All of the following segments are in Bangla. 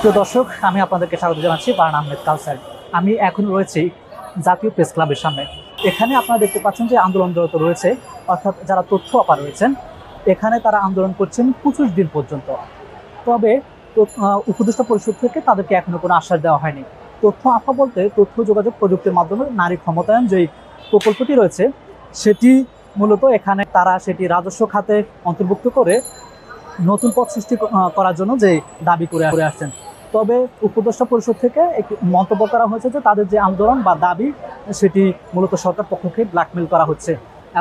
প্রিয় দর্শক, আমি আপনাদেরকে স্বাগত জানাচ্ছি বারান আহমেদ কাউসার। আমি এখন রয়েছি জাতীয় প্রেস ক্লাবের সামনে। এখানে আপনারা দেখতে পাচ্ছেন যে আন্দোলনরত রয়েছে, অর্থাৎ যারা তথ্য আপা রয়েছেন এখানে তারা আন্দোলন করছেন 25 দিন পর্যন্ত। তবে উপদেষ্টা পরিষদ থেকে তাদেরকে এখনো কোনো আশ্বাস দেওয়া হয়নি। তথ্য আপা বলতে তথ্য যোগাযোগ প্রযুক্তির মাধ্যমে নারী ক্ষমতায়ন যেই প্রকল্পটি রয়েছে সেটি মূলত এখানে তারা সেটি রাজস্ব খাতে অন্তর্ভুক্ত করে নতুন পদ সৃষ্টি করার জন্য যে দাবি করে আসছেন। তবে উপদেষ্টা পরিষদ থেকে একটি মন্তব্য করা হয়েছে যে তাদের যে আন্দোলন বা দাবি সেটি মূলত সরকার পক্ষকে ব্ল্যাকমেল করা হচ্ছে।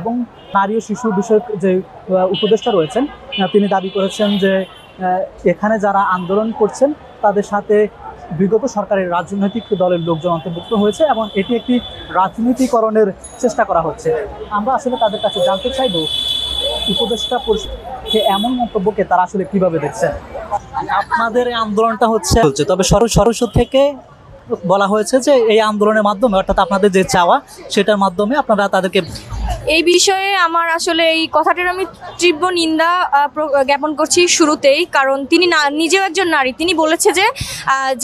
এবং নারী ও শিশু বিষয়ক যে উপদেষ্টা রয়েছেন তিনি দাবি করেছেন যে এখানে যারা আন্দোলন করছেন তাদের সাথে বিগত সরকারের রাজনৈতিক দলের লোকজন অন্তর্ভুক্ত হয়েছে এবং এটি একটি রাজনীতিকরণের চেষ্টা করা হচ্ছে। আমরা আসলে তাদের কাছে জানতে চাইব উপদেষ্টা পরিষদকে এমন মন্তব্যকে তারা আসলে কিভাবে দেখছেন। আপনাদের এই আন্দোলনটা হচ্ছে তবে সরস্বতী থেকে বলা হয়েছে যে এই আন্দোলনের মাধ্যমে অর্থাৎ আপনাদের যে চাওয়া সেটার মাধ্যমে আপনারা তাদেরকে এই বিষয়ে আমার আসলে এই কথাটার আমি তীব্র নিন্দা জ্ঞাপন করছি শুরুতেই, কারণ তিনি নিজেও একজন নারী। তিনি বলেছে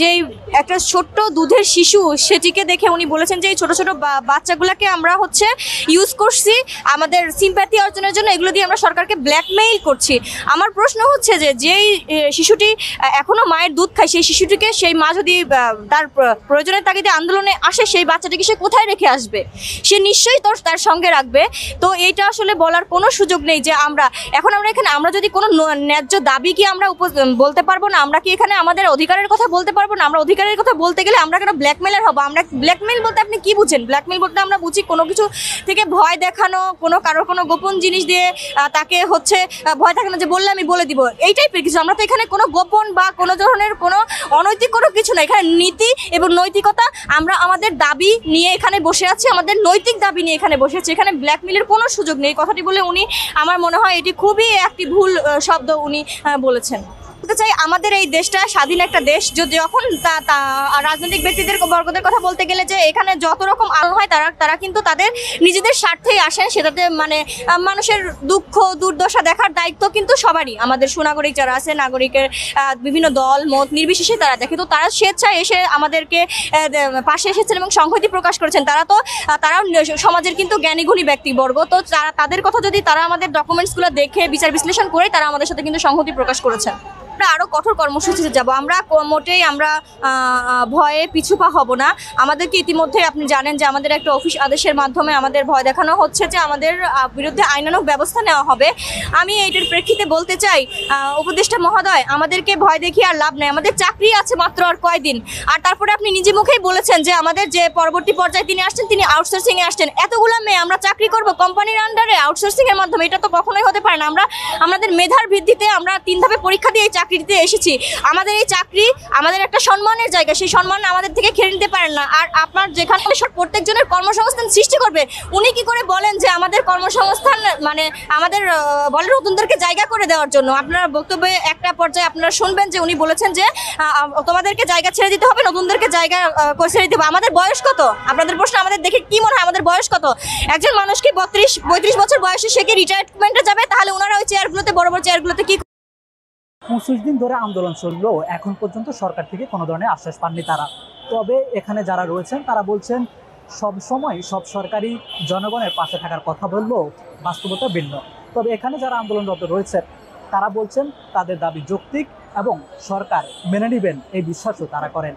যে একটা ছোট্ট দুধের শিশু সেটিকে দেখে উনি বলেছেন যে এই ছোটো ছোটো বাচ্চাগুলোকে আমরা হচ্ছে ইউজ করছি আমাদের সিম্প্যাথি অর্জনের জন্য, এগুলো দিয়ে আমরা সরকারকে ব্ল্যাকমেইল করছি। আমার প্রশ্ন হচ্ছে যে যেই শিশুটি এখনও মায়ের দুধ খায় সেই শিশুটিকে সেই মা যদি তার প্রয়োজনের তাগিদে আন্দোলনে আসে সেই বাচ্চাটিকে সে কোথায় রেখে আসবে? সে নিশ্চয়ই তার সঙ্গে রাখবে। তো এইটা আসলে বলার কোনো সুযোগ নেই যে আমরা এখানে আমরা যদি কোনো ন্যায্য দাবি কি আমরা বলতে পারবো না? আমরা কি এখানে আমাদের অধিকারের কথা বলতে পারবো না? আমরা অধিকারের কথা বলতে গেলে আমরা কেন ব্ল্যাকমেলার হবো? আমরা ব্ল্যাকমেল বলতে আপনি কি বুঝেন? ব্ল্যাকমেল বলতে আমরা বুঝি কোনো কিছু থেকে ভয় দেখানো, কারোর কোনো গোপন জিনিস দিয়ে তাকে হচ্ছে ভয় দেখানো যে বললে আমি বলে দিব, এই টাইপের কিছু। আমরা তো এখানে কোনো গোপন বা কোনো ধরনের কোনো অনৈতিক কোনো কিছু না, এখানে নীতি এবং নৈতিকতা। আমরা আমাদের দাবি নিয়ে এখানে বসে আছি, আমাদের নৈতিক দাবি নিয়ে এখানে বসে আছি। এখানে ব্ল্যাকমেলের কোনো সুযোগ নেই। কথাটি বলে উনি, আমার মনে হয় এটি খুবই একটি ভুল শব্দ উনি বলেছেন। বলতে চাই আমাদের এই দেশটা স্বাধীন একটা দেশ। যখন রাজনৈতিক ব্যক্তিদের বর্গদের কথা বলতে গেলে যে এখানে যত রকম আলো হয় তারা কিন্তু তাদের নিজেদের স্বার্থেই আসেন। সেটাতে মানে মানুষের দুঃখ দুর্দশা দেখার দায়িত্ব কিন্তু সবারই। আমাদের সুনাগরিক যারা আছে, নাগরিকের বিভিন্ন দল মত নির্বিশেষে তারা দেখে। তো তারা স্বেচ্ছায় এসে আমাদেরকে পাশে এসেছেন এবং সংহতি প্রকাশ করেছেন। তারাও সমাজের কিন্তু জ্ঞানীগুণী ব্যক্তিবর্গ। তো তাদের কথা যদি তারা আমাদের ডকুমেন্টসগুলো দেখে বিচার বিশ্লেষণ করে তারা আমাদের সাথে কিন্তু সংহতি প্রকাশ করেছেন। আমরা আরও কঠোর কর্মসূচিতে যাব। আমরা মোটেই আমরা ভয়ে পিছুপা হব না। আমাদেরকে ইতিমধ্যে আপনি জানেন যে আমাদের একটা অফিস আদেশের মাধ্যমে আমাদের ভয় দেখানো হচ্ছে যে আমাদের বিরুদ্ধে আইনানুগ ব্যবস্থা নেওয়া হবে। আমি এইটার প্রেক্ষিতে বলতে চাই উপদেষ্টা মহোদয়, আমাদেরকে ভয় দেখিয়ে আর লাভ নেই। আমাদের চাকরি আছে মাত্র আর কয়দিন। আর তারপরে আপনি নিজে মুখেই বলেছেন যে আমাদের যে পরবর্তী পর্যায়ে তিনি আসছেন তিনি আউটসোর্সিংয়ে আসছেন। এতগুলো মেয়ে আমরা চাকরি করব কোম্পানির আন্ডারে আউটসোর্সিংয়ের মাধ্যমে? এটা তো কখনোই হতে পারে না। আমাদের মেধার ভিত্তিতে আমরা 3 ধাপে পরীক্ষা দিয়ে চাকরি দিতে এসেছি। আমাদের এই চাকরি আমাদের একটা সম্মানের জায়গা, সেই সম্মান আমাদের থেকে খেয়ে নিতে পারেন না। আর আপনার যেখানে প্রত্যেকজনের কর্মসংস্থান সৃষ্টি করবে, উনি কি করে বলেন যে আমাদের কর্মসংস্থান মানে আমাদের বলেন নতুনদেরকে জায়গা করে দেওয়ার জন্য? আপনার বক্তব্যে একটা পর্যায়ে আপনারা শুনবেন যে উনি বলেছেন যে তোমাদেরকে জায়গা ছেড়ে দিতে হবে, নতুনদেরকে জায়গা ছেড়ে দিতে হবে। আমাদের বয়স কত? আপনাদের প্রশ্ন আমাদের দেখে কি মনে হয় আমাদের বয়স কত? একজন মানুষ কি 32-35 বছর বয়সে সে কি রিটায়ারমেন্টে যাবে? তাহলে ওনারা ওই চেয়ারগুলোতে বড় বড় চেয়ারগুলোতে কি? 25 দিন ধরে আন্দোলন চললেও এখন পর্যন্ত সরকার থেকে কোনো ধরনের আশ্বাস পাননি তারা। তবে এখানে যারা রয়েছেন তারা বলছেন সব সময় সব সরকারি জনগণের পাশে থাকার কথা বললেও বাস্তবতা ভিন্ন। তবে এখানে যারা আন্দোলনরত রয়েছেন তারা বলছেন তাদের দাবি যৌক্তিক এবং সরকার মেনে নেবেন এই বিশ্বাসও তারা করেন।